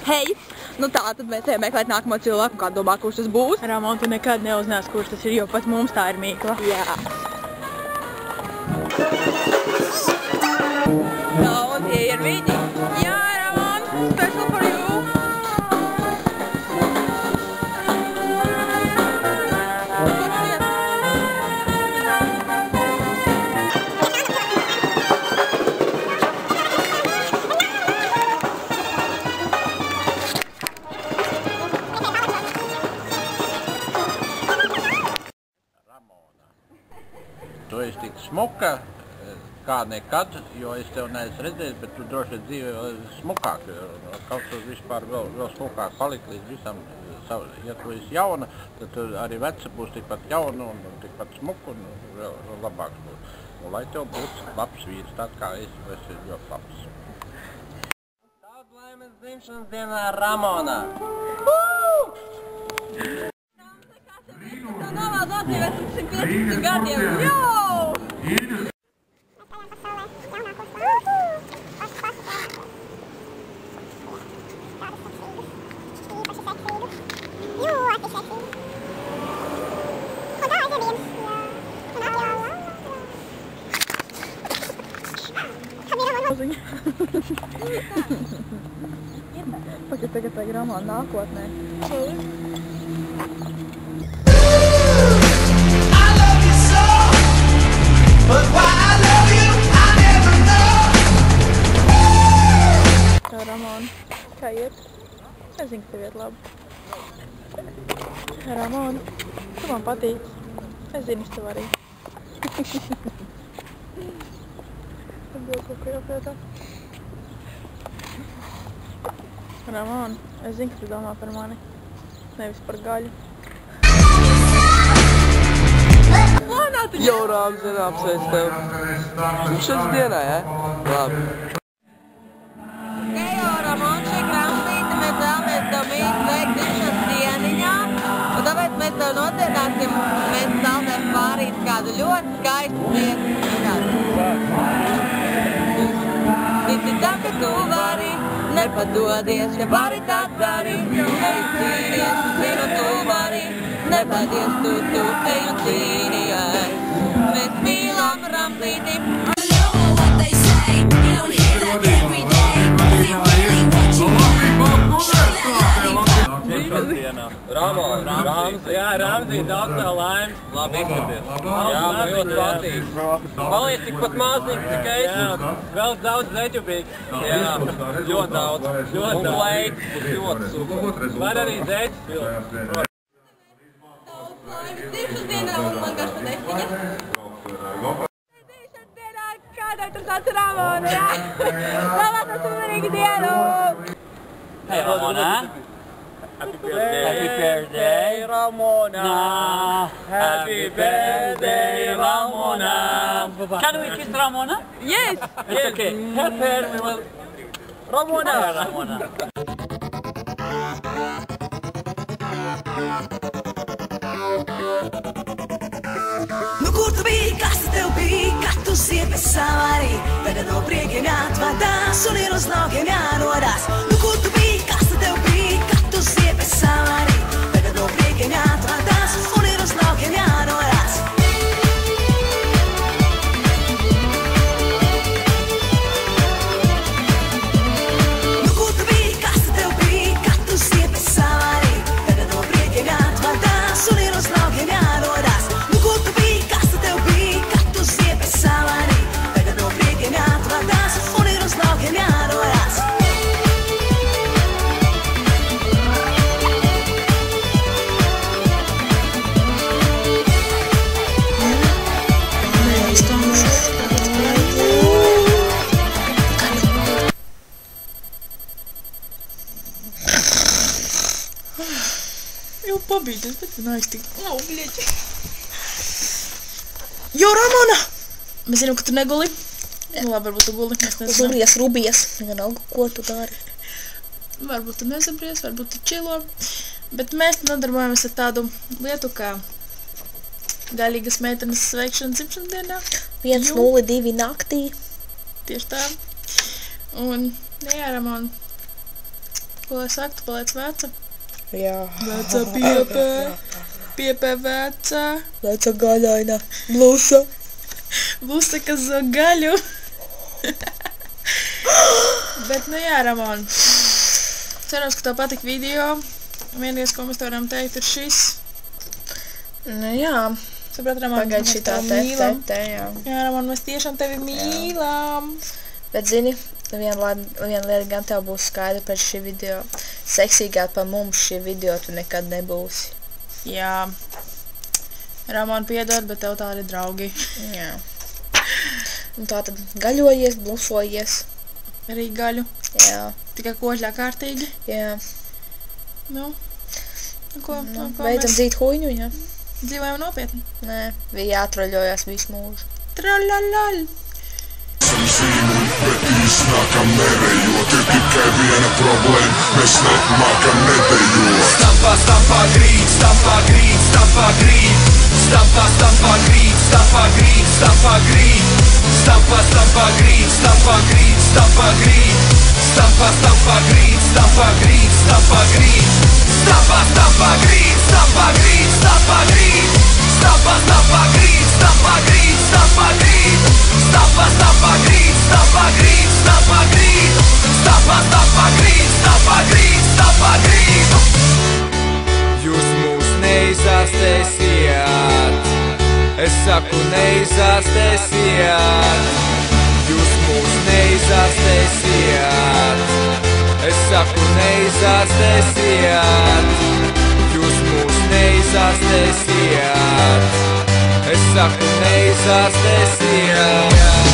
Hei! Nu tā, tad mēs ejam meklēt nākamo cilvēku, kā domā, kurš tas būs. Ramon, tu nekad neuzinās, kurš tas ir, jo pat mums tā ir mīkla. Jā. Un tie ir viņi. Jā, Ramon, special for you. Tu esi tik smuka, kā nekad, jo es tev neesmu redzējis, bet tu droši vien dzīvē vēl smukāk. Kaut kas vispār vēl smukāk palikt līdz visam. Ja tu esi jauna, tad tu arī veca būs tikpat jauna un tikpat smuka un vēl labāks būs. Un lai tev būtu labs vīrs, tād kā es esi ļoti labs. Daudz laimes dzimšanas dienā Ramona! Tā novā nodzīvēs 115 gadiem. Jau! Pagad tagad tā Ramona nākotnē. Tā, Ramon, kā iet? Es zinu, ka tev iet labi. Ramon, tu man patīc. Es zinu, es tev arī. Varbūt kaut ko jāpētā. Ramon, es zinu, ka tu domā par mani, nevis par gaļu. Jo, Rāmzi, apsveic tev. Dzimšanas dienā, ja? Labi. Hejo, Ramon, šī krāmstīte, mēs vēlamies tev mīļi sveikt dzimšanas dieniņā, un tāpēc mēs tev nodziedāsim, mēs saldēm pārīt kādu ļoti skaistu dziesmu. Tici tam, ka tu vari, nepadodies, ja vari tā dari, ej cīnies, zinu tu vari, nepadies tu, ej un cīnies. Mēs mīlam Ramzīti. Ramon, jā, Ramzī, daudz tev laimes. Labi izskaties. Jā, man ļoti patīk. Paliec tikpat maziņš, tikai es. Vēl daudz zeķubīgs. Jā, ļoti daudz. Un pleit, ļoti super. Var arī zeķis pilns. Dzimšanas dienā un man garšu desiņa. Dzimšanas dienā kādai tur tāds Ramona, jā? Labāk tas uzmanīgi dienu! Hey, Ramona. Happy birthday, Ramona. Happy birthday, Ramona. Can we kiss Ramona? Yes! It's okay. Help her. We will. Ramona. Ramona. Nu, kur tu biji, kas tev bija, kad tu siepes savarī? Tagad no priekiem jāatvadās un ir uz laukiem jārodās. Nu, kur tu biji, kas tev bija, kad tu siepes savarī? Tagad no priekiem jāatvadās un ir uz laukiem jārodās. Nu, kur tu biji, kas tev bija, kad tu siepes savarī? Tagad no priekiem jāatvadās un ir uz laukiem jārodās. Nu, kur tu biji, kas tev bija, kad tu siepes savarī? Tagad no priekiem jāatvadās un ir uz laukiem jārodās. Jau pabīties, bet tu aiztik. Nav, bļeķi. Jo, Ramona! Mēs zinām, ka tu neguli. Nu, labi, varbūt tu guli. Mēs nezinām. Rubies, rubies. Vienalga, ko tu dari. Varbūt tu nezabries, varbūt tu čilo. Bet mēs nodarbojamies ar tādu lietu, kā gaļīgas meitenes sveikšana dzimšanas dienā. 1:02 naktī. Tieši tā. Un, jā, Ramon, Ko lai saka, tu paliec veca? Jā. Veca piepē. Piepē veca. Veca gaļaina. Blusa. Blusa, kas zog gaļu. Bet, nu jā, Ramon. Cerams, ka tev patika video. Vienīgais, ko mēs tev varam teikt, ir šis. Nu jā. Saprāt, Ramon, Pagaid mēs šitā tevi mīlam. te, jā. Jā, Ramon, mēs tiešām tevi mīlam. Bet zini, viena lieta gan tev būs skaidra pēc šī video. Seksīgāk par mums šī video tu nekad nebūsi. Jā. Ramon, piedod, bet tev tādi draugi. Jā. Un tā tad gaļojies, blusojies. Arī gaļu. Jā. Tikai kožļā kārtīgi. Jā. Nu, ko Beidzam dzīt huiņu, jā. Dzīvojam nopietni. Nē, bija jātroļojās visu mūžu. Tralalal. Bet iznākam nerejot, ir tikai viena problēma, mēs nemākam nedejot. Stampā, stampā grīt, stampā grīt, stampā grīt. Stampā, stampā grīt, stampā grīt, stampā grīt. Stampā, stampā grīt, stampā grīt, stampā grīt. Stampā, stampā grīt, stampā grīt, stampā grīt. Stampā, stampā grīt, stampā grīt, stampā grīt. Stampā, stampā grīt, stampā grīt, stampā grīt. Stampā, stampā grīt, stampā grīt, stampā grīt. Stampā, stampā grīt, stampā grīt, stampā grīt. Jūs mūs neizārstēsiet, es saku neizārstēsiet. Jūs mūs neizārstēsiet, es saku neizārstēsiet. Jūs mūs neizārstēsiet, es saku neizārstēsiet.